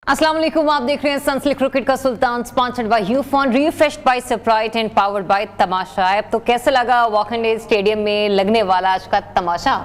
अस्सलाम वालेकुम, आप देख रहे हैं सनस्लिक क्रिकेट का सुल्तान, sponsored by Ufone, refreshed by Sprite and powered by Tamasha app. तो कैसे लगा वानखेड़े स्टेडियम में लगने वाला आज का तमाशा?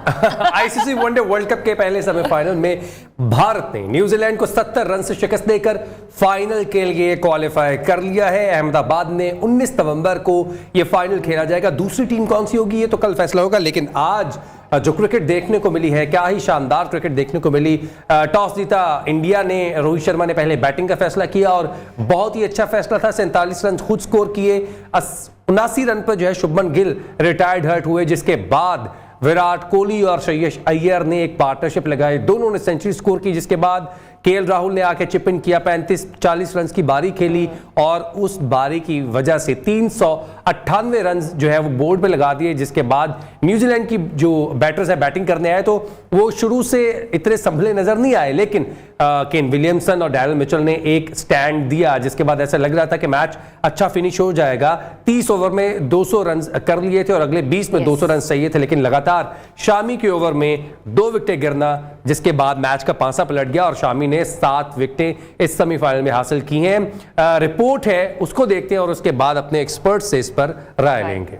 आईसीसी वनडे वर्ल्ड कप के पहले सेमीफाइनल में भारत ने न्यूजीलैंड को 70 रन से शिकस्त देकर फाइनल के लिए क्वालिफाई कर लिया है। अहमदाबाद में 19 नवंबर को यह फाइनल खेला जाएगा। दूसरी टीम कौन सी होगी ये तो कल फैसला होगा, लेकिन आज जो क्रिकेट देखने को मिली है, क्या ही शानदार क्रिकेट देखने को मिली। टॉस जीता इंडिया ने, रोहित शर्मा ने पहले बैटिंग का फैसला किया और बहुत ही अच्छा फैसला था। 47 रन खुद स्कोर किए। 79 रन पर जो है शुभमन गिल रिटायर्ड हर्ट हुए, जिसके बाद विराट कोहली और श्रेयस अय्यर ने एक पार्टनरशिप लगाई, दोनों ने सेंचुरी स्कोर की। जिसके बाद केएल राहुल ने आके चिप इन किया, 35-40 रन की बारी खेली और उस बारी की वजह से 398 रन जो है वो बोर्ड पे लगा दिए। जिसके बाद न्यूजीलैंड की जो बैटर्स है बैटिंग करने आए तो वो शुरू से इतने संभले नजर नहीं आए, लेकिन केन विलियमसन और डैरेल मिचेल ने एक स्टैंड दिया, जिसके बाद ऐसा लग रहा था कि मैच अच्छा फिनिश हो जाएगा। 30 ओवर में 200 रन कर लिए थे और अगले 20 में 200 रन चाहिए थे, लेकिन लगातार शामी के ओवर में 2 विकेटें गिरना, जिसके बाद मैच का पांसा पलट गया और शामी ने 7 विकेटें इस सेमीफाइनल में हासिल की हैं। रिपोर्ट है उसको देखते हैं और उसके बाद अपने एक्सपर्ट से इस पर राय लेंगे।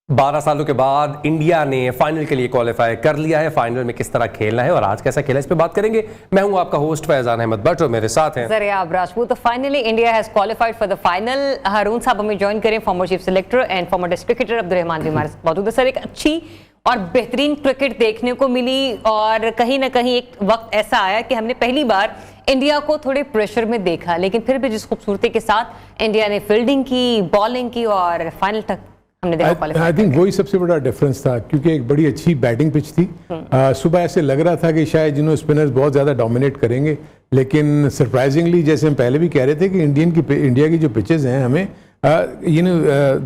12 सालों के बाद इंडिया ने फाइनल के लिए क्वालिफाई कर लिया है। फाइनल में किस तरह खेलना है और आज कैसा खेला, इस पे बात करेंगे। मैं हूं आपका होस्ट फैजान अहमद भट्ट और मेरे साथ हैं ज़रियाब राजपूत। तो finally India has qualified for the final. Haroon sahab हमें ज्वाइन करें, former chief selector and former test cricketer Abdurrahman भी हमारे साथ मौजूद है। सर, एक अच्छी और बेहतरीन क्रिकेट देखने को मिली और कहीं ना कहीं एक वक्त ऐसा आया कि हमने पहली बार इंडिया को थोड़े प्रेशर में देखा, लेकिन फिर भी जिस खूबसूरती के साथ इंडिया ने फील्डिंग की, बॉलिंग की और फाइनल तक हमने देखा। आई थिंक वही सबसे बड़ा डिफरेंस था, क्योंकि एक बड़ी अच्छी बैटिंग पिच थी। सुबह ऐसे लग रहा था कि शायद जिन्होंने स्पिनर्स बहुत ज़्यादा डोमिनेट करेंगे, लेकिन सरप्राइजिंगली जैसे हम पहले भी कह रहे थे कि इंडिया की जो पिचेस हैं हमें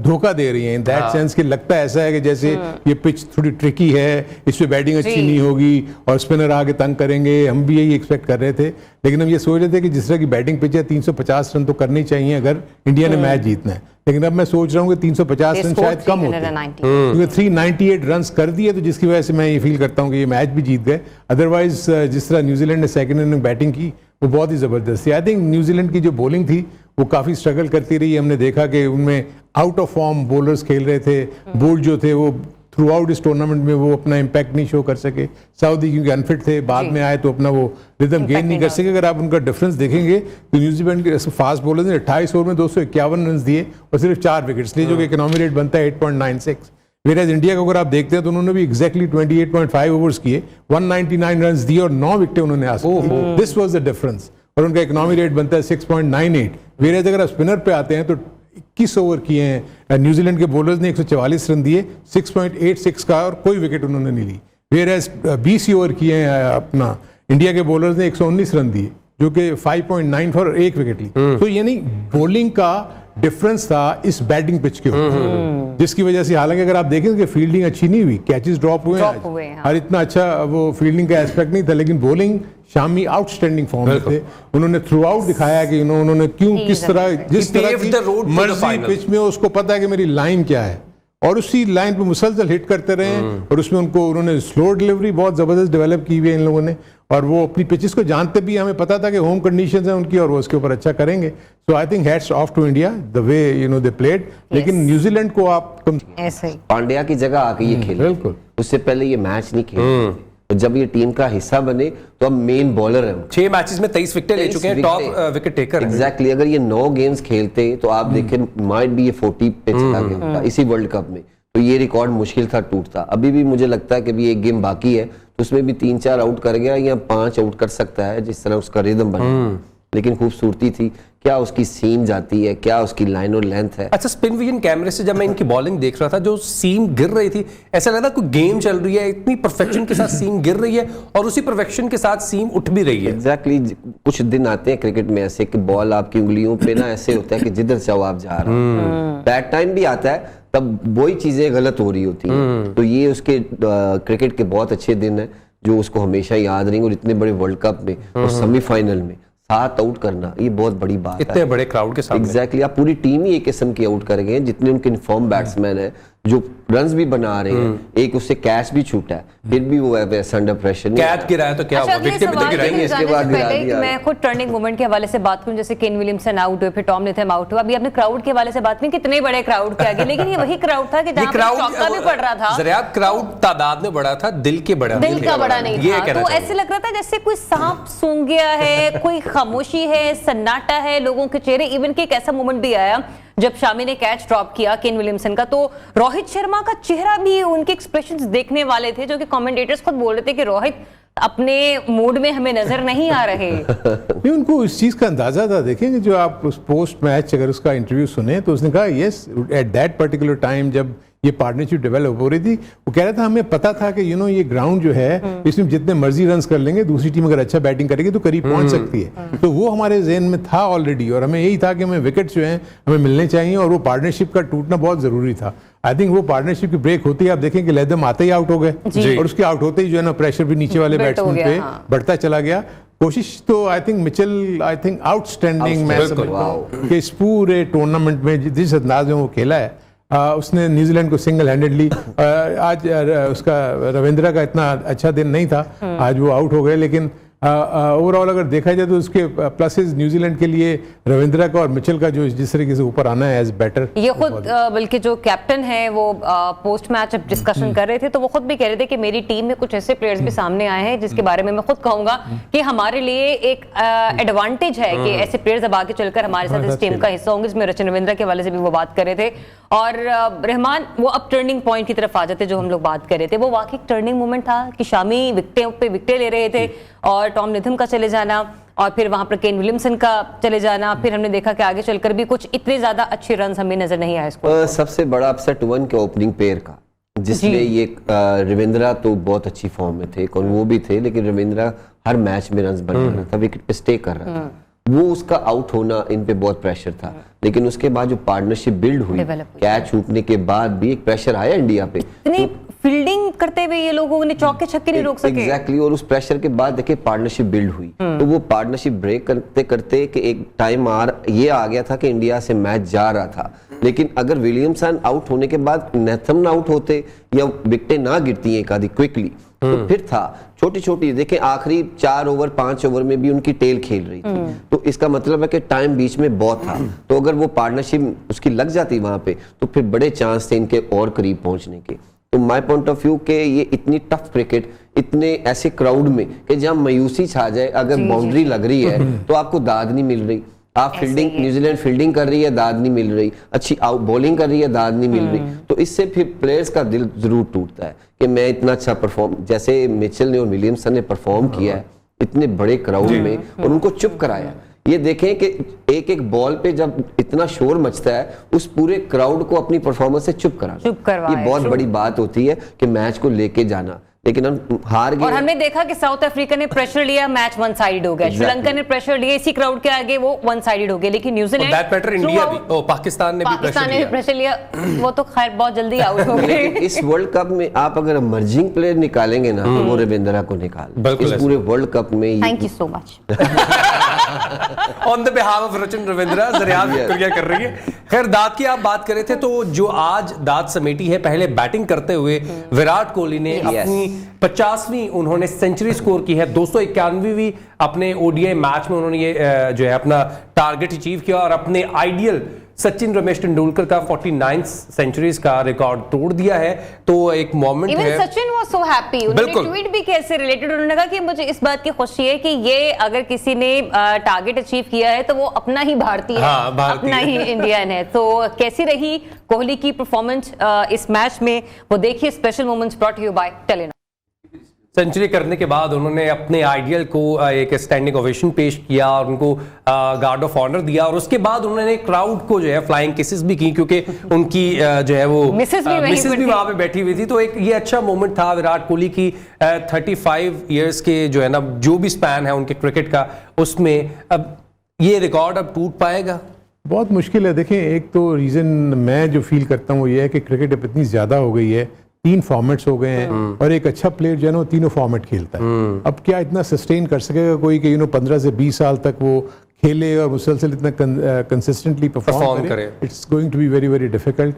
धोखा दे रही हैं, इन दैट सेंस कि लगता है ऐसा है कि जैसे ये पिच थोड़ी ट्रिकी है, इस पे बैटिंग अच्छी नहीं होगी और स्पिनर आगे तंग करेंगे। हम भी यही एक्सपेक्ट कर रहे थे, लेकिन हम ये सोच रहे थे कि जिस तरह की बैटिंग पिच है 350 रन तो करनी चाहिए अगर इंडिया ने मैच जीतना है। लेकिन अब मैं सोच रहा हूँ कि 350 रन शायद कम होते हैं, क्योंकि 398 रन कर दिए, तो जिसकी वजह से मैं ये फील करता हूँ कि ये मैच भी जीत गए। अदरवाइज जिस तरह न्यूजीलैंड ने सेकंड इनिंग बैटिंग की वो बहुत ही ज़बरदस्त थी। आई थिंक न्यूजीलैंड की जो बॉलिंग थी वो काफ़ी स्ट्रगल करती रही। हमने देखा कि उनमें आउट ऑफ फॉर्म बॉलर्स खेल रहे थे। बोल्ट जो थे वो थ्रू आउट इस टूर्नामेंट में वो अपना इम्पैक्ट नहीं शो कर सके। साउदी क्योंकि अनफिट थे, बाद में आए तो अपना वो रिदम गेन नहीं कर सके। अगर आप उनका डिफरेंस देखेंगे तो न्यूजीलैंड के फास्ट बॉलर्स ने 28 ओवर में 251 रन दिए और सिर्फ 4 विकेट्स लिए, जो कि इकोनॉमी रेट बनता है 8.96। वेराज इंडिया को अगर आप देखते हैं तो उन्होंने भी एग्जैक्टली 28.5 ओवर्स किए, 199 रन दिए और 9 विकेटें उन्होंने हासिल की। This was the difference. और उनका इकोनॉमी रेट बनता है 6.98। वेराज अगर आप स्पिनर पे आते हैं तो 21 ओवर किए हैं न्यूजीलैंड के बॉलर्स ने, 144 रन दिए, 6.86 का, और कोई विकेट उन्होंने नहीं ली। वेराज 20 ओवर किए हैं अपना इंडिया के बॉलर्स ने, 119 रन दिए, जो कि 5.9 और 1 विकेट ली। तो यानी बॉलिंग का डिफरेंस था इस बैटिंग पिच के ऊपर, जिसकी वजह से हालांकि अगर आप देखें कि फील्डिंग अच्छी नहीं हुई, कैचेस ड्रॉप हुए और इतना अच्छा वो फील्डिंग का एस्पेक्ट नहीं था, लेकिन बॉलिंग शामी आउटस्टैंडिंग फॉर्म में थे। उन्होंने थ्रू आउट दिखाया कि उन्होंने क्यों किस तरह जिस तरह की मर्जी पिच में उसको पता है कि मेरी लाइन क्या है, और उसी लाइन पे मुसलसल हिट करते रहे। और उसमें उन्होंने स्लो डिलीवरी बहुत ज़बरदस्त डेवलप की हुई है इन लोगों ने, और वो अपनी पिचेस को जानते भी, हमें पता था कि होम कंडीशंस हैं उनकी और वो उसके ऊपर अच्छा करेंगे। So I think hats off to India the way they played. लेकिन न्यूजीलैंड को आप ऐसे पांड्या की जगह आके ये खेले, बिल्कुल उससे पहले ये मैच नहीं खेले। तो जब ये टीम का हिस्सा बने तो अब मेन बॉलर है। 6 मैचेस में 23 विकेट ले चुके हैं, टॉप विकेट टेकर। एग्जैक्टली, अगर ये 9 गेम्स खेलते तो आप देखें माइट भी ये 40 पे चला गया होता इसी वर्ल्ड कप में, तो ये रिकॉर्ड मुश्किल था टूटता। अभी भी मुझे लगता है कि भी एक गेम बाकी है, तो उसमें भी 3-4 आउट कर गया या 5 आउट कर सकता है, जिस तरह उसका रिदम बना। लेकिन खूबसूरती थी, क्या उसकी सीम जाती है, क्या उसकी लाइन और लेंथ है। अच्छा, स्पिन विजन कैमरे से जब मैं इनकी बॉलिंग देख रहा था, जो सीम गिर रही थी, ऐसा लगा कोई गेम चल रही है, इतनी परफेक्शन के साथ सीम गिर रही है और उसी परफेक्शन के साथ सीम उठ भी रही है। एग्जैक्टली, कुछ दिन आते हैं क्रिकेट में ऐसे कि बॉल आपकी उंगलियों पे ना ऐसे होता है कि जिधर चाहो आप जा रहे हो। बैड टाइम भी आता है, तब वही चीजें गलत हो रही होती हैं। तो ये उसके क्रिकेट के बहुत अच्छे दिन है जो उसको हमेशा याद रहेंगे। और इतने बड़े वर्ल्ड कप में और सेमीफाइनल में 7 आउट करना, ये बहुत बड़ी बात है इतने बड़े क्राउड के सामने। एग्जैक्टली, आप पूरी टीम ही एक किस्म की आउट करेंगे, जितने उनके इन्फॉर्म बैट्समैन है, जो रन्स भी बना रहे हैं, एक उससे कैच भी छूटा है, फिर भी वो वैसे अंडर प्रेशर नहीं कैच गिराया तो क्या अच्छा, हुआ, अगले विकेट भी तो सवाल गिराएंगे। की इसके जाने बाद से गिरा पहले दिया। मैं खुद टर्निंग मोमेंट के हवाले से बात करूं, जैसे केन विलियमसन आउट हुए, फिर टॉम लिथम आउट हुआ, अभी आपने क्राउड के हवाले से बात की, कितने बड़े क्राउड के आगे, लेकिन ये वही क्राउड था कि जहां पे चौका भी पड़ रहा था। जरा क्राउड तादाद में बड़ा था, दिल के बड़ा दिल का बड़ा नहीं ये था, कहना तो चाहूंगा। ऐसे लग रहा था जैसे कोई सांप सूंघ गया है, कोई खामोशी है, सन्नाटा है लोगों के चेहरे। इवन कि एक ऐसा मोमेंट भी आया जब शामी ने कैच ड्रॉप किया केन विलियमसन का, तो रोहित शर्मा का चेहरा भी, उनके एक्सप्रेशंस देखने वाले थे, जो कि कमेंटेटर्स खुद बोल रहे थे कि रोहित अपने मूड में हमें नजर नहीं आ रहे। नहीं, उनको इस चीज का अंदाजा था। देखेंगे जो आप उस पोस्ट मैच अगर उसका इंटरव्यू सुने तो उसने कहा yes at that particular time जब ये पार्टनरशिप डेवलप हो रही थी, वो कह रहा था हमें पता था कि ये ग्राउंड जो है इसमें जितने मर्जी रन्स कर लेंगे, दूसरी टीम अगर अच्छा बैटिंग करेगी तो करीब पहुंच सकती है। तो वो हमारे ज़हन में था ऑलरेडी, और हमें यही था कि हमें विकेट्स जो हैं हमें मिलने चाहिए, और वो पार्टनरशिप का टूटना बहुत जरूरी था। आई थिंक वो पार्टनरशिप की ब्रेक होती है, आप देखें कि लेदम आते ही आउट हो गए, और उसके आउट होते ही जो है ना प्रेशर भी नीचे वाले बिल्ट हो बैट्समैन गया, पे हाँ। बढ़ता चला गया। कोशिश तो आई थिंक मिचेल आउटस्टैंडिंग मैं बिल्कुल, समझता हूं कि इस पूरे टूर्नामेंट में जिस अंदाज में वो खेला है, उसने न्यूजीलैंड को सिंगल हैंडेडली, आज उसका रविंद्रा का इतना अच्छा दिन नहीं था, आज वो आउट हो गए, लेकिन ओवरऑल अगर देखा जाए तो उसके प्लसेस न्यूजीलैंड के लिए रविंद्रा का और मिचेल का जो जिस तरीके से ऊपर आना है एज बैटर। ये खुद बल्कि जो कैप्टन है वो पोस्ट मैच जब डिस्कशन कर रहे थे तो वो खुद भी कह रहे थे कि मेरी टीम में कुछ ऐसे प्लेयर्स भी सामने आए हैं जिसके बारे में मैं खुद कहूंगा कि हमारे लिए एक एडवांटेज है कि ऐसे प्लेयर्स अब आगे चलकर हमारे साथ इस टीम का हिस्सा होंगे। इसमें रचिन रविंद्रा के हवाले से भी वो बात कर रहे थे, और रहमान वो अब टर्निंग पॉइंट की तरफ आ जाते जो हम लोग बात कर रहे थे। वो वाकई टर्निंग मोमेंट था कि शामी विकेटों पे विकेटें ले रहे थे, और टॉम लिथम का चले जाना, और फिर वहां पर केन विलियमसन का चले जाना, फिर हमने देखा कि आगे चलकर भी कुछ इतने ज्यादा अच्छे रन हमें नजर नहीं आए इसको। सबसे बड़ा अपसेट वन के ओपनिंग पेयर का, जिसमें ये रविंद्रा तो बहुत अच्छी फॉर्म में थे, और वो भी थे, लेकिन रविंद्रा हर मैच में रन बना रहा था, विकेट पे स्टे कर रहा था, वो उसका आउट होना इन पे बहुत प्रेशर था। लेकिन उसके बाद जो पार्टनरशिप बिल्ड हुई, कैच छूटने के बाद भी एक प्रेशर आया इंडिया पे, इतनी फील्डिंग करते हुए ये लोगों ने चौके छक्के नहीं रोक सके। एग्जैक्टली, और उस प्रेशर के बाद देखिए पार्टनरशिप बिल्ड हुई, तो वो पार्टनरशिप ब्रेक करते करते कि एक टाइम ये आ गया था कि इंडिया से मैच जा रहा था। लेकिन अगर विलियमसन आउट होने के बाद नेथम ना आउट होते या विकेटें ना गिरती एक आधी क्विकली, तो फिर था छोटी छोटी, देखें आखिरी 4 ओवर 5 ओवर में भी उनकी टेल खेल रही थी, तो इसका मतलब है कि टाइम बीच में बहुत था। तो अगर वो पार्टनरशिप उसकी लग जाती वहां पे, तो फिर बड़े चांस थे इनके और करीब पहुंचने के। तो माय पॉइंट ऑफ व्यू के ये इतनी टफ क्रिकेट, इतने ऐसे क्राउड में कि जहां मायूसी छा जाए, अगर बाउंड्री लग रही है तो आपको दाद नहीं मिल रही, आप फील्डिंग, न्यूजीलैंड फील्डिंग कर रही है, दाद नहीं मिल रही, अच्छी आउट बॉलिंग कर रही है, दाद नहीं मिल रही, तो इससे फिर प्लेयर्स का दिल जरूर टूटता है कि मैं इतना अच्छा परफॉर्म, जैसे मिचेल ने और विलियमसन ने परफॉर्म किया है इतने बड़े क्राउड में, और उनको चुप कराया। ये देखें कि एक एक बॉल पे जब इतना शोर मचता है, उस पूरे क्राउड को अपनी परफॉर्मेंस से चुप कराना, ये बहुत बड़ी बात होती है कि मैच को लेके जाना। लेकिन हम हार गए, और हमने देखा कि साउथ अफ्रीका ने प्रेशर लिया, मैच वन साइडेड हो गया। श्रीलंका ने प्रेशर लिया, इसी क्राउड के आगे वो वन साइडेड हो गया। लेकिन न्यूजीलैंड, दैट मैटर इंडिया भी, पाकिस्तान ने भी प्रेशर लिया, वो तो खैर बहुत जल्दी आउट हो गए। इस वर्ल्ड कप में आप अगर इमर्जिंग प्लेयर निकालेंगे ना, तो वो रविंद्रा को निकाल, इस पूरे वर्ल्ड कप में। Thank you so much on the behalf of Rachin Ravindra, जरिया शुक्रिया कर रही है। खैर, दाद की आप बात कर रहे थे, तो जो आज दाद समेटी है, पहले बैटिंग करते हुए विराट कोहली ने अपनी 50वीं उन्होंने सेंचुरी स्कोर की है, 291वीं अपने ओडीआई मैच में उन्होंने ये जो है अपना टारगेट अचीव किया, और अपने आइडियल सचिन रमेश तेंदुलकर का 49 सेंचुरीज का रिकॉर्ड तोड़ दिया है। तो एक मोमेंट है। सचिन वाज सो हैप्पी, उन्होंने ट्वीट भी कैसे रिलेटेड, उन्होंने कहा कि मुझे इस बात की खुशी है कि ये अगर किसी ने टारगेट अचीव किया है तो वो अपना ही भारतीय है, अपना ही इंडियन है। तो कैसी रही कोहली की परफॉर्मेंस इस मैच में, वो देखिए special moments brought you by Telenor. Century करने के बाद उन्होंने अपने आइडियल को एक स्टैंडिंग ओवेशन पेश किया और उनको गार्ड ऑफ ऑनर दिया, और उसके बाद उन्होंने क्राउड को जो है फ्लाइंग किसेस भी की, क्योंकि उनकी जो है वो मिसेस भी वहां पे बैठी हुई थी। तो एक ये अच्छा मोमेंट था विराट कोहली की 35 इयर्स के जो है ना, जो भी स्पैन है उनके क्रिकेट का, उसमें अब ये रिकॉर्ड अब टूट पाएगा? बहुत मुश्किल है। देखें, एक तो रीज़न मैं जो फील करता हूँ वो ये है कि क्रिकेट अब इतनी ज़्यादा हो गई है, 3 फॉर्मेट्स हो गए हैं, और एक अच्छा प्लेयर जो है ना तीनों फॉर्मेट खेलता है। अब क्या इतना सस्टेन कर सकेगा कोई कि 15 से 20 साल तक वो खेले और मुसलसल इतना कंसिस्टेंटली परफॉर्म करे, it's going to be very very difficult.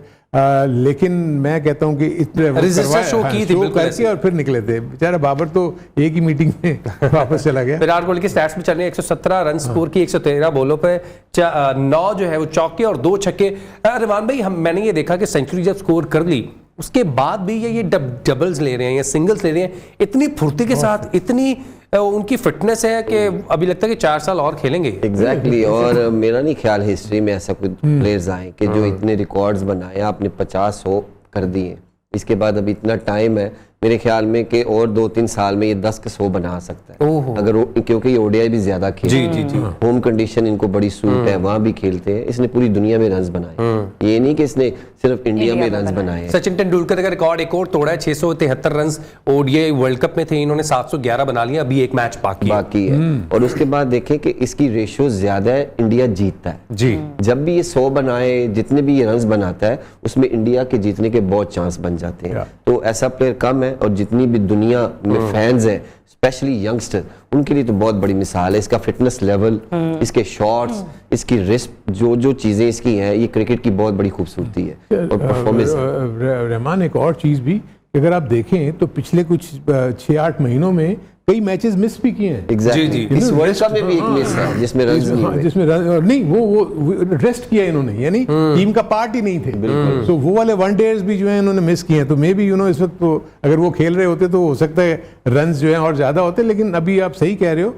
लेकिन मैं कहता हूँ कि इतने रेजिस्टेंस शो की थी बिल्कुल करके और फिर निकले थे। बेचारा बाबर तो एक ही मीटिंग में वापस चला गया। विराट कोहली की स्टैट्स में चल रही है 117 रन स्कोर की, 113 बॉलों पे 9 जो है वो चौके और 2 छक्के। रहमान भाई, मैंने ये देखा कि सेंचुरी जब स्कोर कर ली उसके बाद भी ये डबल्स ले रहे हैं या सिंगल्स ले रहे हैं, इतनी फुर्ती के साथ, इतनी उनकी फिटनेस है कि अभी लगता है कि 4 साल और खेलेंगे। एग्जैक्टली और मेरा नहीं ख्याल हिस्ट्री में ऐसा कोई प्लेयर्स आए कि जो इतने रिकॉर्ड्स बनाए, आपने 50-100 कर दिए, इसके बाद अभी इतना टाइम है मेरे ख्याल में कि और 2-3 साल में ये 10 के 100 बना सकता है अगर क्योंकि ये ओडीआई भी ज्यादा खेलते हैं, होम कंडीशन इनको बड़ी सूट है, वहां भी खेलते हैं। इसने पूरी दुनिया में रन्स बनाए, ये नहीं कि इसने सिर्फ इंडिया में रन्स बनाए। सचिन तेंदुलकर का रिकॉर्ड एक और तोड़ा है, 673 रन ओडीआई वर्ल्ड कप में थे, इन्होंने 711 बना लिया, अभी एक मैच बाकी है। और उसके बाद देखें कि इसकी रेशियो ज्यादा है, इंडिया जीतता है जी। जब भी ये 100 बनाए, जितने भी ये रन्स बनाता है उसमें इंडिया के जीतने के बहुत चांस बन जाते हैं। तो ऐसा प्लेयर कम है और जितनी भी दुनिया में फैंस हैं, स्पेशली यंगस्टर, उनके लिए तो बहुत बड़ी मिसाल है। इसका फिटनेस लेवल, इसके शॉट्स, इसकी रिस्क, जो चीजें इसकी हैं, ये क्रिकेट की बहुत बड़ी खूबसूरती है और परफॉर्मेंस। रहमान, एक और चीज भी अगर आप देखें तो पिछले कुछ 6-8 महीनों में कई मैचेस मिस भी किए हैं। एग्जैक्टली इस वर्ल्ड कप में भी एक मिस है जिसमें रन्स नहीं हुए, जिसमें नहीं वो रेस्ट किया इन्होंने, यानी टीम का पार्ट ही नहीं थे। तो वो वाले वनडेज भी जो है इन्होंने मिस किए हैं। तो मे बी इस वक्त तो अगर वो खेल रहे होते तो हो सकता है रन्स जो है और ज्यादा होते। लेकिन अभी आप सही कह रहे हो,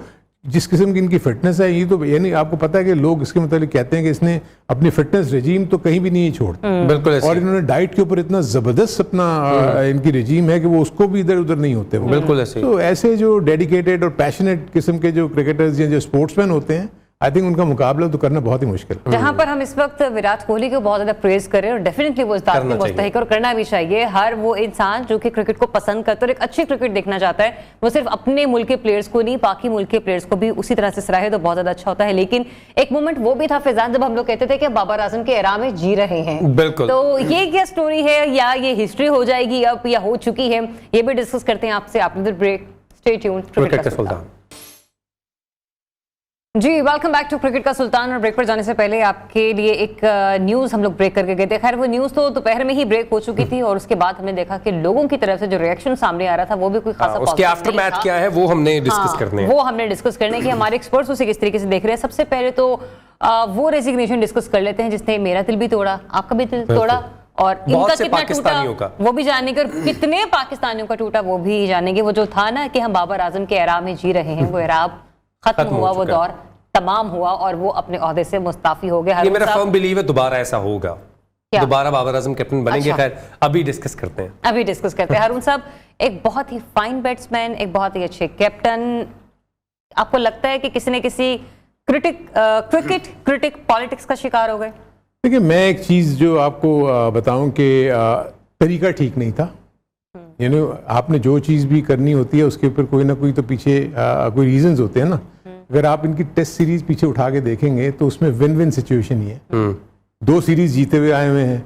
जिस किस्म की इनकी फिटनेस है, ये तो यानी आपको पता है कि लोग इसके मतलब कहते हैं कि इसने अपनी फिटनेस रिजीम तो कहीं भी नहीं छोड़ता। बिल्कुल। और इन्होंने डाइट के ऊपर इतना जबरदस्त अपना इनकी रिजीम है कि वो उसको भी इधर उधर नहीं होते वो। बिल्कुल ऐसे। तो ऐसे जो डेडिकेटेड और पैशनेट किस्म के जो क्रिकेटर्स या जो स्पोर्ट्समैन होते हैं, आई थिंक उनका मुकाबला तो करना बहुत ही मुश्किल है। जहां पर हम इस वक्त विराट कोहली को बहुत ज्यादा प्रेज करें और डेफिनेटली वो इस बात के मुस्तहिक और करना भी चाहिए। हर वो इंसान जो कि क्रिकेट को पसंद करता है और एक अच्छी क्रिकेट देखना चाहता है, वो सिर्फ अपने मुल्क के प्लेयर्स को नहीं, बाकी मुल्क के प्लेयर्स को भी उसी तरह से सराहे तो बहुत ज्यादा अच्छा होता है। लेकिन एक मोमेंट वो भी था फैजान, जब हम लोग कहते थे कि बाबर आजम के एरा में जी रहे हैं। बिल्कुल। तो ये क्या स्टोरी है या ये हिस्ट्री हो जाएगी अब या हो चुकी है, ये भी डिस्कस करते हैं आपसे after the break. Stay tuned. Cricket का सुल्तान जी, वेलकम बैक टू क्रिकेट का सुल्तान। और ब्रेक पर जाने से पहले आपके लिए एक न्यूज हम लोग ब्रेक करके गए थे। खैर वो न्यूज तो दोपहर में ही ब्रेक हो चुकी थी और उसके बाद हमने देखा कि लोगों की तरफ से जो रिएक्शन सामने आ रहा था वो भी कोई खासा उसके आफ्टर मैच क्या है वो हमने डिस्कस करने हैं। वो हमने डिस्कस करने की, हमारे एक्सपर्ट्स उसे किस तरीके से देख रहे हैं। सबसे पहले तो वो रेजिग्नेशन डिस्कस कर लेते हैं जिसने मेरा दिल भी तोड़ा, आपका भी दिल तोड़ा, और इनका कितना टूटा वो भी जानेंगे, और कितने पाकिस्तानियों का टूटा वो भी जानेंगे। वो जो था ना कि हम बाबर आजम के एरा में जी रहे हैं, वो एरा खत्म हुआ, वो दौर तमाम हुआ और वो अपने ओहदे से मुस्ताफी हो गए। ये मेरा फर्म बिलीव है दोबारा ऐसा होगा, दोबारा बाबर आजम कैप्टन बनेंगे। अच्छा। खैर अभी डिस्कस करते हैं। हारून साहब, एक बहुत ही फाइन बैट्समैन, एक बहुत ही अच्छे कैप्टन, आपको लगता है कि किसी न किसी क्रिकेट क्रिटिक पॉलिटिक्स का शिकार हो गए? देखिए, मैं एक चीज जो आपको बताऊं कि तरीका ठीक नहीं था। यानी आपने जो चीज भी करनी होती है उसके ऊपर कोई ना कोई तो पीछे कोई रीजंस होते हैं ना। अगर आप इनकी टेस्ट सीरीज पीछे उठा के देखेंगे तो उसमें विन विन सिचुएशन ही है। 2 सीरीज जीते हुए आए हुए हैं,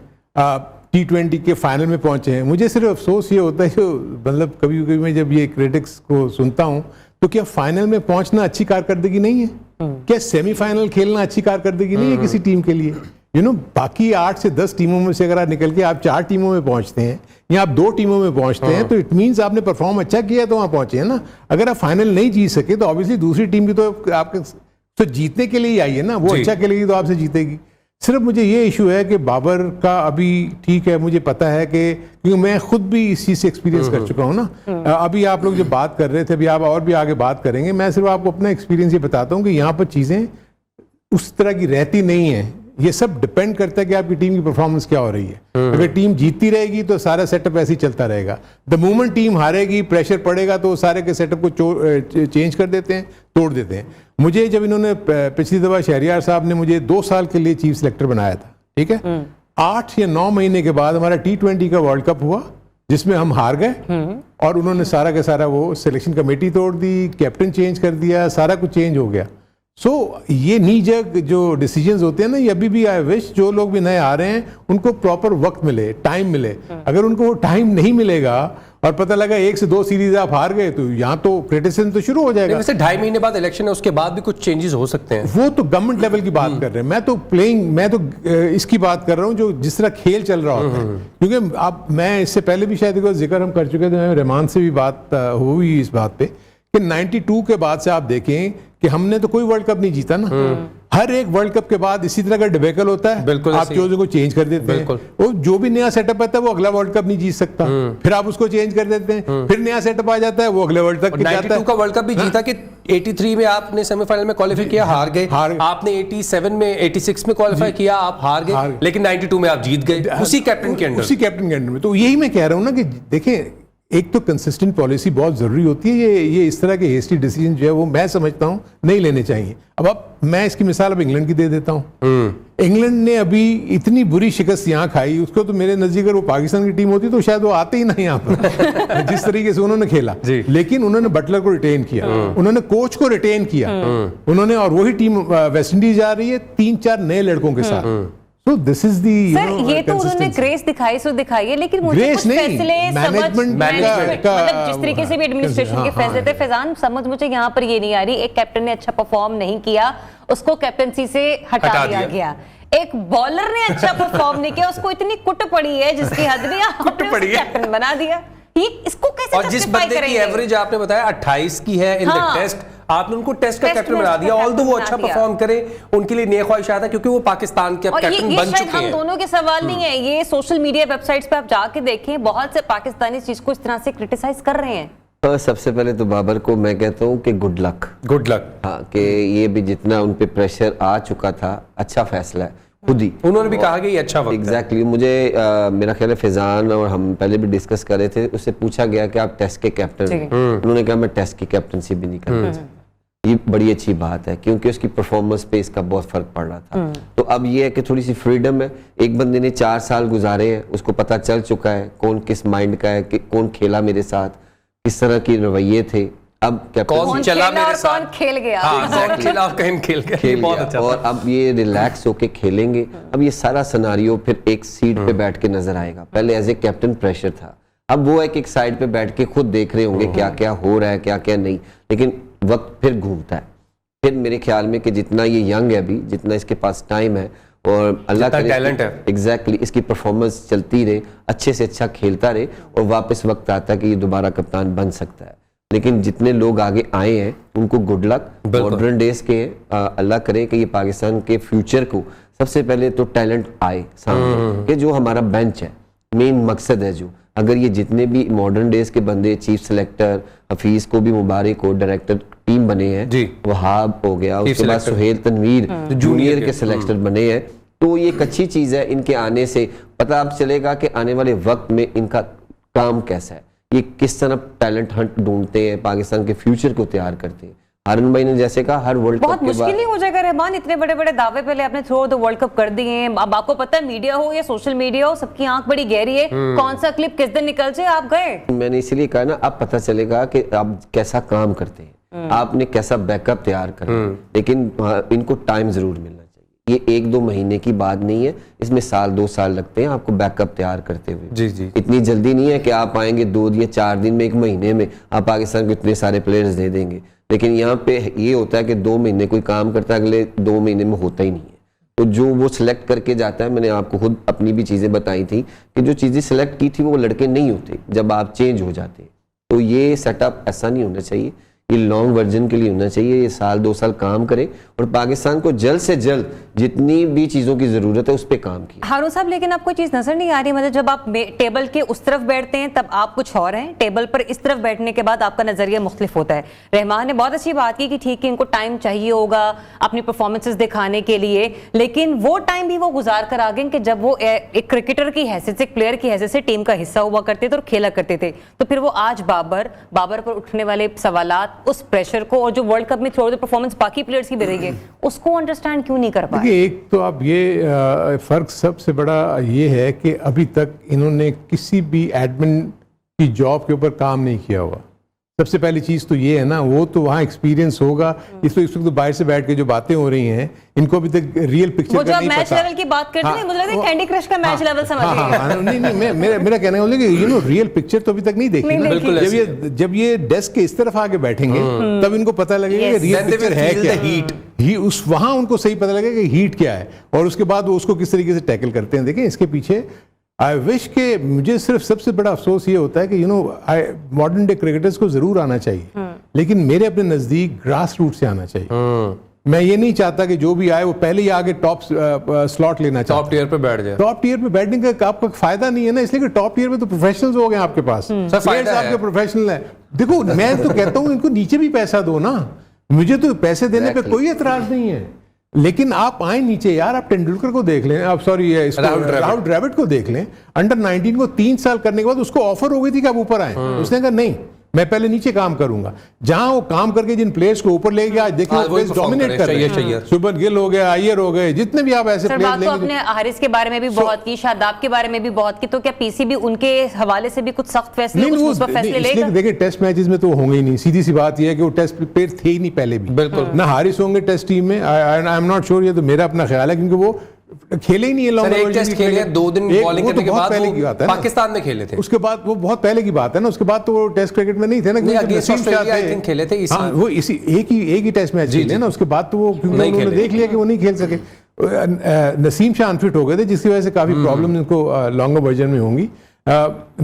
T20 के फाइनल में पहुंचे हैं। मुझे सिर्फ अफसोस ये होता है, जो मतलब कभी कभी मैं जब ये क्रिटिक्स को सुनता हूं तो क्या फाइनल में पहुंचना अच्छी कारकर्दगी नहीं है? क्या सेमीफाइनल खेलना अच्छी कारकर्दगी नहीं है किसी टीम के लिए? बाकी 8 से 10 टीमों में से अगर आप निकल के आप 4 टीमों में पहुंचते हैं या आप 2 टीमों में पहुंचते हैं तो इट मींस आपने परफॉर्म अच्छा किया तो वहां पहुंचे हैं ना। अगर आप फाइनल नहीं जीत सके तो ऑब्वियसली दूसरी टीम भी तो आपके तो जीतने के लिए ही आई है ना, वो अच्छा खेलेगी तो आपसे जीतेगी। सिर्फ मुझे ये इशू है कि बाबर का अभी ठीक है, मुझे पता है कि क्योंकि मैं खुद भी इस चीज़ से एक्सपीरियंस कर चुका हूँ ना। अभी आप लोग जो बात कर रहे थे, अभी आप और भी आगे बात करेंगे, मैं सिर्फ आपको अपना एक्सपीरियंस ये बताता हूँ कि यहाँ पर चीज़ें उस तरह की रहती नहीं है। ये सब डिपेंड करता है कि आपकी टीम की परफॉर्मेंस क्या हो रही है। अगर टीम जीतती रहेगी तो सारा सेटअप ऐसे ही चलता रहेगा। द मोमेंट टीम हारेगी, प्रेशर पड़ेगा तो सारे के सेटअप को चेंज कर देते हैं, तोड़ देते हैं। मुझे जब इन्होंने पिछली दफा शहरियार साहब ने मुझे 2 साल के लिए चीफ सिलेक्टर बनाया था, ठीक है, 8 या 9 महीने के बाद हमारा T20 का वर्ल्ड कप हुआ जिसमें हम हार गए और उन्होंने सारा का सारा वो सिलेक्शन कमेटी तोड़ दी, कैप्टन चेंज कर दिया, सारा कुछ चेंज हो गया। ये नीजक जो डिसीजंस होते हैं ना, ये अभी भी आई विश जो लोग भी नए आ रहे हैं उनको प्रॉपर वक्त मिले, टाइम मिले। अगर उनको वो टाइम नहीं मिलेगा और पता लगा 1 से 2 सीरीज आप हार गए तो यहाँ तो क्रिटिसिज्म तो शुरू हो जाएगा। वैसे 2.5 महीने बाद इलेक्शन है, उसके बाद भी कुछ चेंजेस हो सकते हैं। वो तो गवर्नमेंट लेवल की बात कर रहे हैं, मैं तो इसकी बात कर रहा हूँ जो जिस तरह खेल चल रहा होता है। क्योंकि अब मैं इससे पहले भी शायद एक जिक्र हम कर चुके थे, रहमान से भी बात हुई इस बात पे कि 92 के बाद से आप देखें कि हमने तो कोई वर्ल्ड कप नहीं जीता ना। हर एक वर्ल्ड कप के बाद इसी तरह का डिबेकल होता है, बिल्कुल आप चीजों को चेंज कर देते हैं। वो जो भी नया सेटअप आता है वो अगला वर्ल्ड कप नहीं जीत सकता, फिर आप उसको चेंज कर देते हैं, फिर नया सेटअप आ जाता है, वो अगले वर्ल्ड तक जाता है। 92 का वर्ल्ड कप भी जीता कि 83 में आपने सेमीफाइनल में क्वालिफाई किया, हार गए। आपने 87 में 86 में क्वालिफाई किया, आप हार गए, लेकिन 92 में आप जीत गए उसी कैप्टन के अंडर में। तो यही मैं कह रहा हूं ना कि देखें, एक तो कंसिस्टेंट पॉलिसी बहुत जरूरी होती है। ये इस तरह के हेस्टी डिसीजन जो है वो मैं समझता हूं नहीं लेने चाहिए। अब मैं इसकी मिसाल अब इंग्लैंड की दे देता हूं। इंग्लैंड ने अभी इतनी बुरी शिकस्त यहाँ खाई, उसको तो मेरे नजदीक अगर वो पाकिस्तान की टीम होती तो शायद वो आते ही नहीं यहाँ पर जिस तरीके से उन्होंने खेला। लेकिन उन्होंने बटलर को रिटेन किया, उन्होंने कोच को रिटेन किया, उन्होंने, और वही टीम वेस्ट इंडीज जा रही है 3-4 नए लड़कों के साथ। So this is the, sir ये तो उन्होंने ग्रेस दिखाई सो दिखाई है, लेकिन मुझे कुछ फैसले मैनेजमेंट मतलब जिस तरीके से भी एडमिनिस्ट्रेशन के फैसले थे, फैजान समझ मुझे यहाँ पर ये नहीं आ रही। एक कैप्टन ने अच्छा परफॉर्म नहीं किया, उसको कैप्टनसी से हटा दिया गया। एक बॉलर ने अच्छा परफॉर्म नहीं किया, उसको इतनी कुट पड़ी है जिसकी हद नहीं, आपने कैप्टन बना दिया। इसको कैसे और जिस बंदे की एवरेज आपने बताया 28 की है इन द टेस्ट, आपने उनको टेस्ट का कैप्टन बना दिया। ऑल्दो वो अच्छा परफॉर्म करें, उनके लिए नेक ख्वाहिशात है क्योंकि वो पाकिस्तान के कैप्टन बन चुके हैं। हम दोनों के सवाल नहीं है, ये सोशल मीडिया वेबसाइट्स पे आप जाके देखें, बहुत से पाकिस्तानी इस चीज को इस तरह से क्रिटिसाइज कर रहे हैं। तो सबसे पहले तो बाबर को मैं कहता हूँ कि गुड लक। हाँ, कि ये भी जितना उन पे प्रेशर आ चुका था, अच्छा फैसला है। खुद ही उन्होंने भी कहा कि ये अच्छा वक्त है। एग्जैक्टली मुझे मेरा ख्याल है फैजान और हम पहले भी डिस्कस कर रहे थे, उससे पूछा गया कि आप टेस्ट के कैप्टन हैं, उन्होंने कहा मैं टेस्ट की कैप्टनसी भी नहीं करना चाहता। ये बड़ी अच्छी बात है क्योंकि उसकी परफॉर्मेंस पे इसका बहुत फर्क पड़ रहा था। तो अब ये है कि थोड़ी सी फ्रीडम है। एक बंदे ने 4 साल गुजारे हैं, उसको पता चल चुका है कौन किस माइंड का है, कि कौन खेला मेरे साथ, किस तरह के रवैये थे। अब कौन चला मेरे साथ, कौन खेल गया, कौन खेला खेल गया, बहुत अच्छा। और अब ये रिलैक्स होके खेलेंगे। अब ये सारा सिनारियो फिर एक सीट पे बैठ के नजर आएगा। पहले एज ए कैप्टन प्रेशर था, अब वो एक साइड पे बैठ के खुद देख रहे होंगे क्या क्या हो रहा है, क्या क्या नहीं। लेकिन वक्त फिर घूमता है। फिर मेरे ख्याल में कि जितना ये यंग है अभी, जितना इसके पास टाइम है और अल्लाह का टैलेंट है, एग्जैक्टली इसकी परफॉर्मेंस चलती रहे, अच्छे से अच्छा खेलता रहे और वापस वक्त आता है कि ये दोबारा कप्तान बन सकता है। लेकिन जितने लोग आगे आए हैं उनको गुड लक। मॉडर्न डेज के अल्लाह करे कि ये पाकिस्तान के फ्यूचर को सबसे पहले तो टैलेंट आए सामने, कि जो हमारा बेंच है, मेन मकसद है जो, अगर ये जितने भी मॉडर्न डेज के बंदे, चीफ सेलेक्टर हफीज को भी मुबारक हो, डायरेक्टर टीम बने हैं, वहाब हो गया, उसके बाद सुहेल तनवीर जूनियर के सिलेक्टर बने हैं, तो ये एक अच्छी चीज है। इनके आने से पता अब चलेगा कि आने वाले वक्त में इनका काम कैसा है, ये किस तरह टैलेंट हंट ढूंढते हैं, पाकिस्तान के फ्यूचर को तैयार करते हैं। हारून भाई ने जैसे कहा हर वर्ल्ड कप बहुत मुश्किल नहीं हो जाएगा रहमान, इतने बड़े बड़े दावे पहले आपने थ्रू द वर्ल्ड कप कर दिए हैं। अब आपको पता है मीडिया हो या सोशल मीडिया हो, सबकी आंख बड़ी गहरी है, कौन सा क्लिप किस दिन निकल जाए आप गए। मैंने इसीलिए कहा ना, अब पता चलेगा कि आप कैसा काम करते हैं, आपने कैसा बैकअप तैयार करना है। लेकिन इनको टाइम जरूर मिलना चाहिए। ये 1-2 महीने की बात नहीं है, इसमें 1-2 साल लगते हैं आपको बैकअप तैयार करते हुए। जी। इतनी जल्दी नहीं है कि आप आएंगे 2 या 4 दिन में, 1 महीने में आप पाकिस्तान को इतने सारे प्लेयर्स दे देंगे। लेकिन यहाँ पे ये होता है कि 2 महीने कोई काम करता है, अगले 2 महीने में होता ही नहीं है। तो जो वो सिलेक्ट करके जाता है, मैंने आपको खुद अपनी भी चीज़ें बताई थी कि जो चीज़ें सिलेक्ट की थी वो लड़के नहीं होते जब आप चेंज हो जाते हैं। तो ये सेटअप ऐसा नहीं होना चाहिए, ये लॉन्ग वर्जन के लिए होना चाहिए। ये 1-2 साल काम करे और पाकिस्तान को जल्द से जल्द जितनी भी चीज़ों की ज़रूरत है उस पर काम किया। हारून साहब, लेकिन आपको चीज़ नजर नहीं आ रही, मतलब जब आप टेबल के उस तरफ बैठते हैं तब आप कुछ और हैं, टेबल पर इस तरफ बैठने के बाद आपका नजरिया मुख्तलिफ होता है। रहमान ने बहुत अच्छी बात की कि ठीक है इनको टाइम चाहिए होगा अपनी परफॉर्मेंसेस दिखाने के लिए, लेकिन वो टाइम भी वो गुजार कर आ गए कि जब वो एक क्रिकेटर की हैसियत से, एक प्लेयर की हैसियत से टीम का हिस्सा हुआ करते थे और खेला करते थे। तो फिर वो आज बाबर पर उठने वाले सवालात, उस प्रेशर को, और जो वर्ल्ड कप में थ्रू द परफॉर्मेंस बाकी प्लेयर्स की भी रही है, उसको अंडरस्टैंड क्यों नहीं कर पाए। एक तो अब ये फर्क सबसे बड़ा ये है कि अभी तक इन्होंने किसी भी एडमिन की जॉब के ऊपर काम नहीं किया हुआ। सबसे पहली चीज तो ये है ना, वो तो वहाँ एक्सपीरियंस होगा। इस वक्त तो बाहर से बैठ के जो बातें हो रही हैं, इनको अभी तक रियल पिक्चर वो जो का आप नहीं मैच पता। लेवल की बात करते हैं, मुझे लगता है कैंडी क्रश का मैच लेवल समझ हाँ, रही है। हाँ, नहीं मेरा कहने का मतलब कि रियल पिक्चर तो अभी तक नहीं देखी नहीं ना। देखी। जब ये डेस्क के इस तरफ आके बैठेंगे तब इनको पता लगेगा कि Yes. Real Then they picture will है feel क्या, the heat. ही उस वहां उनको सही पता लगेगा कि हीट क्या है, और उसके बाद वो उसको किस तरीके से टैकल करते हैं। देखें इसके पीछे आई विश के मुझे सिर्फ सबसे बड़ा अफसोस ये होता है कि मॉडर्न डे क्रिकेटर्स को जरूर आना चाहिए, लेकिन मेरे अपने नजदीक ग्रास रूट से आना चाहिए। मैं ये नहीं चाहता कि जो भी आए वो पहले ही आगे टॉप स्लॉट लेना चाहता। टॉप टियर पे बैठ जाए। टॉप टियर पे बैठने का आपका फायदा नहीं है ना, इसलिए कि टॉप टियर पे तो प्रोफेशनल्स हो गए आपके पास, सर, फायदा प्लेयर्स है। आपके प्रोफेशनल है। देखो मैं तो कहता हूँ इनको नीचे भी पैसा दो ना, मुझे तो पैसे देने पे कोई एतराज नहीं है, लेकिन आप आए नीचे यार, आप तेंदुलकर को देख लें, आप सॉरी राहुल द्रविड़ को देख लें, अंडर 19 को 3 साल करने के बाद उसको ऑफर हो गई थी कि आप ऊपर आए, उसने कहा नहीं मैं पहले नीचे काम करूंगा। जहां वो काम करके जिन प्लेयर्स को ऊपर ले गया, आज देखिए वो प्लेयर्स डोमिनेट कर रहे हैं। शुभमन गिल हो गया, अय्यर हो गए, जितने भी आप ऐसे सर प्लेयर्स बात तो लेंगे। आपने हारिस के बारे में भी बहुत की, शादाब के बारे में भी बहुत की, तो क्या पीसीबी उनके हवाले से भी कुछ सख्त फैसले, कुछ मुस्बत फैसले लेगा? देखिए टेस्ट मैचेस में तो होंगे ही नहीं, सीधी सी बात यह है कि वो टेस्ट प्लेयर थे ही नहीं पहले भी। बिल्कुल। ना हारिस होंगे टेस्ट टीम में, आई एम नॉट श्योर, ये तो मेरा अपना ख्याल है, क्योंकि वो खेले ही नहीं है सर, एक टेस्ट खेले, 2 दिन बॉलिंग करने के बाद वो पाकिस्तान में खेले थे। उसके बाद वो बहुत पहले की बात है ना, उसके बाद तो वो टेस्ट क्रिकेट में नहीं थे ना, नहीं, अगेंस्ट ऑस्ट्रेलिया आई थिंक खेले थे। हाँ, वो इसी एक ही टेस्ट मैच खेले ना, उसके बाद तो वो क्योंकि उन्होंने देख लिया कि वो नहीं खेल सके। नसीम शाह अनफिट हो गए थे, जिसकी वजह से काफी प्रॉब्लम इनको लॉन्गर वर्जन में होंगी।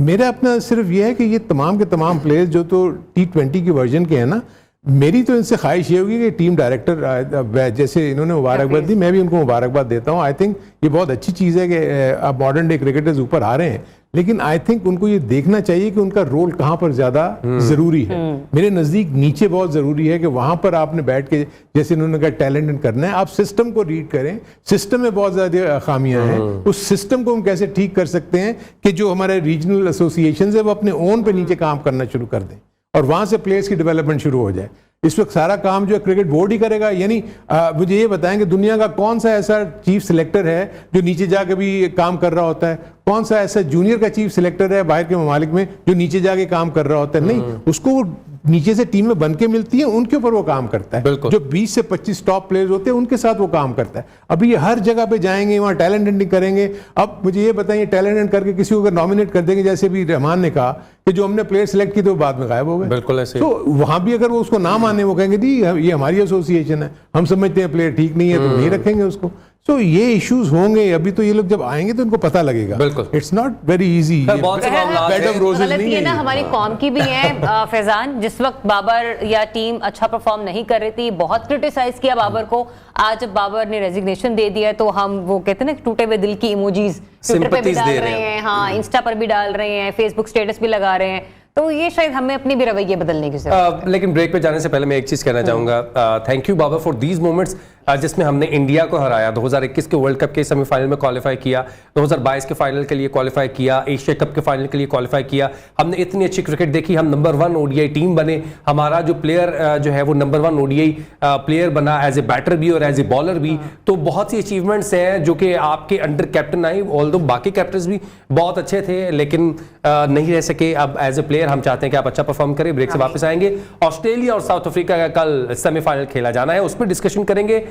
मेरा अपना सिर्फ ये है कि ये तमाम के तमाम प्लेयर्स जो तो T20 के वर्जन के हैं ना, मेरी तो इनसे ख्वाहिश ये होगी कि टीम डायरेक्टर जैसे इन्होंने मुबारकबाद दी, मैं भी उनको मुबारकबाद देता हूँ। आई थिंक ये बहुत अच्छी चीज़ है कि अब मॉडर्न डे क्रिकेटर्स ऊपर आ रहे हैं, लेकिन आई थिंक उनको ये देखना चाहिए कि उनका रोल कहाँ पर ज़्यादा ज़रूरी है। मेरे नज़दीक नीचे बहुत ज़रूरी है कि वहाँ पर आपने बैठ के, जैसे इन्होंने कहा टैलेंट करना है, आप सिस्टम को रीड करें। सिस्टम में बहुत ज़्यादा खामियां हैं, उस सिस्टम को हम कैसे ठीक कर सकते हैं कि जो हमारे रीजनल एसोसिएशन है वो अपने ओन पे नीचे काम करना शुरू कर दें और वहां से प्लेयर्स की डेवलपमेंट शुरू हो जाए। इस वक्त सारा काम जो है क्रिकेट बोर्ड ही करेगा। यानी मुझे ये बताएं कि दुनिया का कौन सा ऐसा चीफ सिलेक्टर है जो नीचे जाके भी काम कर रहा होता है? कौन सा ऐसा जूनियर का चीफ सिलेक्टर है बाहर के ममालिक में जो नीचे जाके काम कर रहा होता है? नहीं, उसको नीचे से टीम में बन के मिलती है, उनके ऊपर वो काम करता है। जो 20 से 25 टॉप प्लेयर्स होते हैं उनके साथ वो काम करता है। अभी ये हर जगह पे जाएंगे, वहाँ टैलेंट हंटिंग करेंगे। अब मुझे ये बताइए, टैलेंट हंट करके किसी को अगर नॉमिनेट कर देंगे, जैसे भी रहमान ने कहा कि जो हमने प्लेयर सेलेक्ट किए थे वो बाद में गायब हो गए। बिल्कुल ऐसे। तो वहां भी अगर वो उसको ना माने, वो कहेंगे जी ये हमारी एसोसिएशन है, हम समझते हैं प्लेयर ठीक नहीं है तो नहीं रखेंगे उसको। तो ये इश्यूज होंगे। अभी तो ये लोग जब आएंगे तो इनको पता लगेगा। बिल्कुल, इट्स नॉट वेरी इजी। बहुत से मामलात हैं। गलत ये ना हमारी कौम की भी है फैजान। जिस वक्त बाबर या टीम अच्छा परफॉर्म नहीं कर रही थी, बहुत क्रिटिसाइज किया बाबर को। आज जब बाबर ने रेजिग्नेशन दे दिया है तो हम वो कहते हैं ना टूटे हुए दिल की इमोजीज ट्विटर पे भी डाल रहे हैं, हाँ इंस्टा पर भी डाल रहे हैं, फेसबुक स्टेटस भी लगा रहे हैं। तो ये शायद हमें अपनी भी रवैये बदलने की जरूरत है। लेकिन ब्रेक पे जाने से पहले मैं एक चीज कहना चाहूंगा। Thank you Babar for these moments, जिसमें हमने इंडिया को हराया, 2021 के वर्ल्ड कप के सेमीफाइनल में क्वालिफाई किया, 2022 के फाइनल के लिए क्वालिफाई किया, एशिया कप के फाइनल के लिए क्वालिफाई किया। हमने इतनी अच्छी क्रिकेट देखी, हम नंबर 1 ओडीआई टीम बने। हमारा जो प्लेयर जो है वो नंबर 1 ओडीआई प्लेयर बना, एज ए बैटर भी और एज ए बॉलर भी। तो बहुत सी अचीवमेंट्स हैं जो कि आपके अंडर कैप्टन आई। ऑल्दो बाकी कैप्टन्स भी बहुत अच्छे थे लेकिन नहीं रह सके। अब एज ए प्लेयर हम चाहते हैं कि आप अच्छा परफॉर्म करें। ब्रेक से वापस आएंगे, ऑस्ट्रेलिया और साउथ अफ्रीका का कल सेमीफाइनल खेला जाना है, उस पर डिस्कशन करेंगे।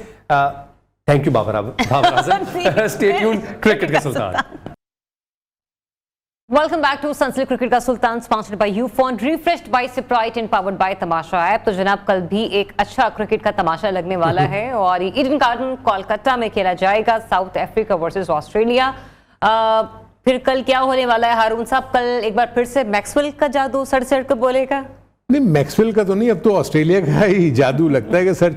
Thank you Babar Azam. Stay tuned, cricket का सुल्तान। Welcome back to Sunsilk cricket का सुल्तान, sponsored by Ufone, refreshed by Sprite and powered by Tamasha app. तो जनाब कल भी एक अच्छा क्रिकेट का तमाशा लगने वाला है और ये ईडन गार्डन कोलकाता में खेला जाएगा, साउथ अफ्रीका वर्सेस ऑस्ट्रेलिया। फिर कल क्या होने वाला है हारून साहब? कल एक बार फिर से मैक्सवेल का जादू सर सर को बोलेगा? नहीं, मैक्सवेल का तो नहीं, अब तो ऑस्ट्रेलिया का ही जादू लगता है कि सर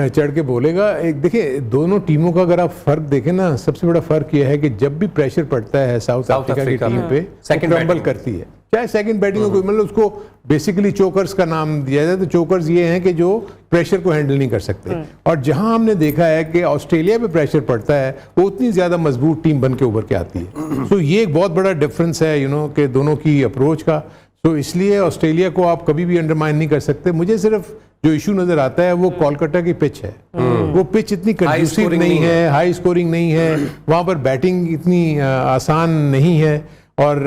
चढ़ के बोलेगा। एक देखिए, दोनों टीमों का अगर आप फर्क देखें ना, सबसे बड़ा फर्क यह है कि जब भी प्रेशर पड़ता है साउथ अफ्रीका की टीम पे, क्रम्बल करती है। चाहे सेकंड बैटिंग हो, मतलब उसको बेसिकली चोकर्स का नाम दिया जाए तो चोकर्स ये हैं कि जो प्रेशर को हैंडल नहीं कर सकते। और जहां हमने देखा है कि ऑस्ट्रेलिया पे प्रेशर पड़ता है, वो उतनी ज्यादा मजबूत टीम बन के उभर के आती है। तो ये एक बहुत बड़ा डिफरेंस है कि दोनों की अप्रोच का। तो इसलिए ऑस्ट्रेलिया को आप कभी भी अंडरमाइन नहीं कर सकते। मुझे सिर्फ जो इशू नजर आता है वो कोलकाता की पिच है। वो पिच इतनी कंड्यूसिव नहीं है, हाई स्कोरिंग नहीं है, वहां पर बैटिंग इतनी आसान नहीं है। और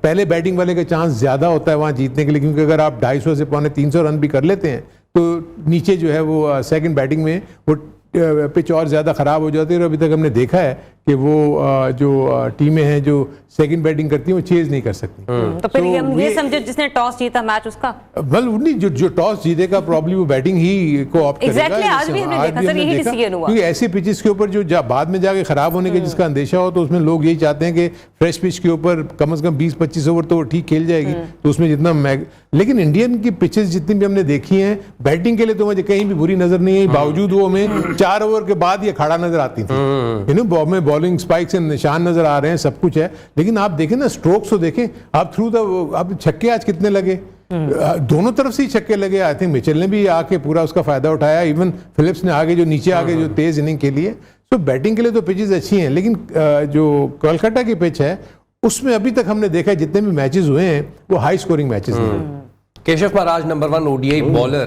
पहले बैटिंग वाले का चांस ज़्यादा होता है वहाँ जीतने के लिए, क्योंकि अगर आप 250 से 350 रन भी कर लेते हैं तो नीचे जो है वो सेकंड बैटिंग में वो पिच और ज़्यादा ख़राब हो जाती है। और अभी तक हमने देखा है कि वो जो टीमें हैं जो सेकंड बैटिंग करती हैं वो चेज नहीं कर सकती। तो फिर हम ये समझो जिसने टॉस जीता मैच उसका मतलब जो टॉस जीतेगा प्रॉब्ली वो बैटिंग ही को ऑप्ट करेगा। Exactly, आज भी हमने देखा, सर, यही डिसीजन हुआ। क्योंकि ऐसे पिचेस के ऊपर जो बाद में जाके खराब होने के जिसका अंदेशा हो, तो उसमें लोग यही चाहते हैं कि फ्रेश पिच के ऊपर कम से कम 20-25 ओवर तो वो ठीक खेल जाएगी, तो उसमें जितना लेकिन इंडियन की पिचेस जितनी भी हमने देखी हैं बैटिंग के लिए तो मुझे कहीं भी बुरी नजर नहीं आई, बावजूद वो हमें 4 ओवर के बाद ये खड़ा नजर आती थी। में बॉलिंग स्पाइक से निशान नजर आ रहे हैं, सब कुछ है, लेकिन आप देखें ना स्ट्रोक्स तो देखें आप थ्रू द आप छक्के आज कितने लगे, दोनों तरफ से ही छक्के लगे। आई थिंक मिचेल ने भी आके पूरा उसका फायदा उठाया, इवन फिलिप्स ने आगे जो नीचे आगे जो तेज इनिंग के लिए। सो बैटिंग के लिए तो पिचेस अच्छी हैं, लेकिन जो कोलकाता की पिच है उसमें अभी तक हमने देखा है जितने भी मैचेस हुए हैं वो हाई स्कोरिंग मैचेस नहीं हैं। Keshav Maharaj number 1 ODI bowler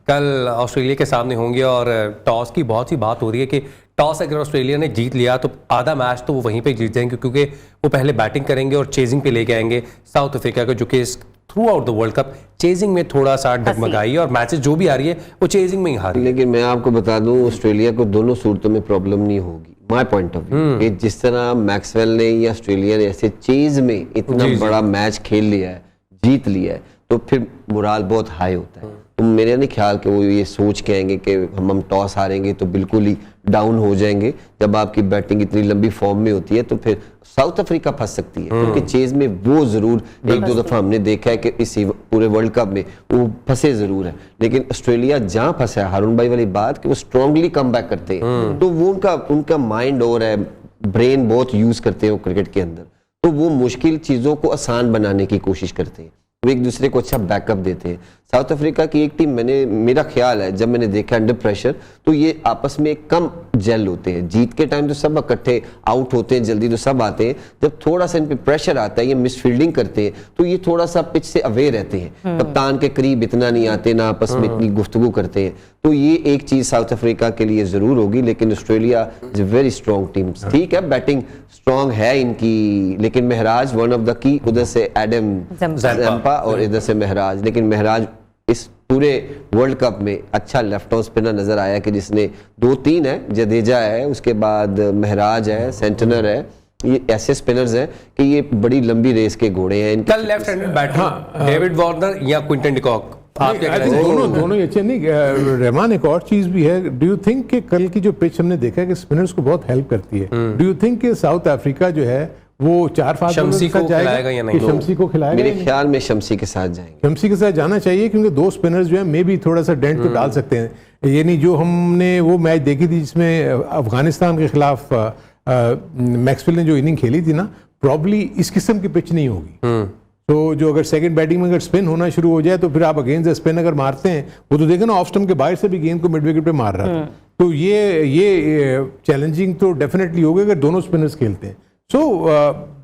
कल ऑस्ट्रेलिया के सामने होंगे और टॉस की बहुत सी बात हो रही है कि टॉस अगर ऑस्ट्रेलिया ने जीत लिया तो आधा मैच तो वो वहीं पे जीत जाएंगे, क्योंकि वो पहले बैटिंग करेंगे और चेजिंग पे लेके आएंगे साउथ अफ्रीका को, जो कि through out the world cup chasing में थोड़ा सा डगमगाई और मैचेस जो भी आ रही है वो चेजिंग में ही हारी। लेकिन मैं आपको बता दूं ऑस्ट्रेलिया को दोनों सूरतों में प्रॉब्लम नहीं होगी, माय पॉइंट ऑफ व्यू। जिस तरह मैक्सवेल ने या ऑस्ट्रेलिया ने ऐसे चेज में इतना बड़ा मैच खेल लिया है, जीत लिया है, तो फिर मोराल बहुत हाई होता है। तो मेरे नहीं ख्याल कि वो ये सोच के आएंगे कि हम टॉस हारेंगे तो बिल्कुल ही डाउन हो जाएंगे। जब आपकी बैटिंग इतनी लंबी फॉर्म में होती है तो फिर साउथ अफ्रीका फंस सकती है, क्योंकि चेज में वो जरूर 1-2 दफा हमने देखा है कि इसी पूरे वर्ल्ड कप में वो फंसे जरूर है। लेकिन ऑस्ट्रेलिया जहां फंसा है, हारून भाई वाली बात कि वो स्ट्रांगली कम बैक करते हैं, तो वो उनका माइंड और है, ब्रेन बहुत यूज करते हैं वो क्रिकेट के अंदर, तो वो मुश्किल चीजों को आसान बनाने की कोशिश करते हैं, वो एक दूसरे को अच्छा बैकअप देते हैं। साउथ अफ्रीका की एक टीम मेरा ख्याल है जब मैंने देखा अंडर प्रेशर तो ये आपस में कम जेल होते हैं। जीत के टाइम तो सब इकट्ठे आउट होते हैं जल्दी, तो सब आते हैं। जब थोड़ा सा इन पे प्रेशर आता है, ये मिसफील्डिंग करते हैं, तो ये थोड़ा सा पिच से अवेयर रहते हैं, कप्तान के करीब इतना नहीं आते, ना आपस में इतनी गुफ्तगू करते हैं। तो ये एक चीज साउथ अफ्रीका के लिए जरूर होगी। लेकिन Australia is a very strong team. ठीक है बैटिंग स्ट्रॉन्ग है इनकी, लेकिन महराज वन ऑफ द की, उधर से एडम जम्पा और इधर से महराज। लेकिन महराज इस पूरे वर्ल्ड कप में अच्छा लेफ्ट आर्म स्पिनर नजर आया कि जिसने 2-3 है, जडेजा है, उसके बाद महराज है, सेंटनर है, ये ऐसे स्पिनर्स हैं कि ये बड़ी लंबी रेस के घोड़े हैं। कल left handed batter David Warner या क्विंटन डिकॉक दोनों ही अच्छे नहीं। रहमान एक और चीज भी है, डू यू थिंक कि कल की जो पिच हमने देखा है कि स्पिनर्स को बहुत हेल्प करती है, डू यू थिंक कि साउथ अफ्रीका जो है वो 4-5 शम्सी को खिलाएगा या नहीं? शम्सी को खिलाएगा? मेरे ख्याल में शम्सी के साथ जाएंगे, शम्सी के साथ जाना चाहिए, क्योंकि 2 स्पिनर्स जो है मे भी थोड़ा सा डेंट तो डाल सकते हैं। ये नहीं जो हमने वो मैच देखी थी जिसमें अफगानिस्तान के खिलाफ मैक्सवेल ने जो इनिंग खेली थी ना, प्रॉब्ली इस किस्म की पिच नहीं होगी। तो जो अगर सेकंड बैटिंग में अगर स्पिन होना शुरू हो जाए तो फिर आप अगेंस्ट स्पिन अगर मारते हैं, वो तो देखें ना ऑफ स्टंप के बाहर से भी गेंद को मिड विकेट पे मार रहा था। तो ये चैलेंजिंग तो डेफिनेटली होगी अगर दोनों स्पिनर्स खेलते हैं।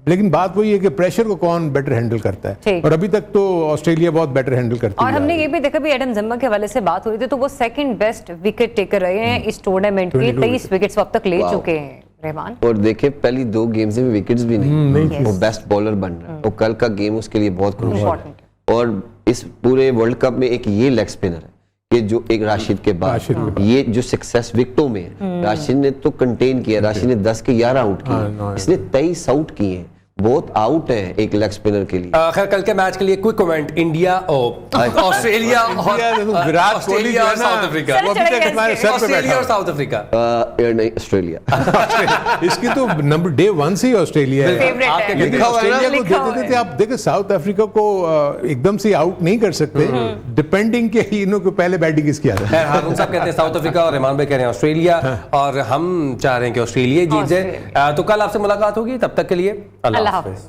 लेकिन बात वही है कि प्रेशर को कौन बेटर हैंडल करता है, और अभी तक तो ऑस्ट्रेलिया बहुत बेटर हैंडल करती है। और हमने ये भी देखा भी एडम जम्बा के हवाले से बात हो रही थी, तो वो सेकंड बेस्ट विकेट टेकर रहे हैं इस टूर्नामेंट के, 23 विकेट्स अब तक ले चुके हैं रहमान। और देखिए पहली 2 गेम्स में विकेट्स भी नहीं, वो बेस्ट बॉलर बन रहा है, और कल का गेम उसके लिए बहुत क्रूशियल है। और इस पूरे वर्ल्ड कप में एक ये लेग स्पिनर है कि जो एक राशिद के बाद ये जो सक्सेस विकेटों में है, राशिद ने तो कंटेन किया, राशिद ने 10 के 11 आउट किए, इसने 23 आउट किए हैं, बहुत आउट है एक लेग स्पिनर के लिए। खैर कल के मैच के लिए quick comment, India Australia Virat Kohli और साउथ अफ्रीका, वो अभी तक हमारे सर पे ऑस्ट्रेलिया बैठा और साउथ अफ्रीका। नहीं ऑस्ट्रेलिया इसकी तो नंबर डे 1 से ही ऑस्ट्रेलिया है। लेकिन ऑस्ट्रेलिया को देते देते आप देखें साउथ अफ्रीका को एकदम से आउट नहीं कर सकते, डिपेंडिंग के इन्हों को पहले बैटिंग किसकी आ रही है। हारून साहब कहते हैं साउथ अफ्रीका और रहमान भाई कह रहे हैं ऑस्ट्रेलिया, और हम चाह रहे हैं कि ऑस्ट्रेलिया जीत जाए। तो कल आपसे मुलाकात होगी, तब तक के लिए अल्लाह हाफिज।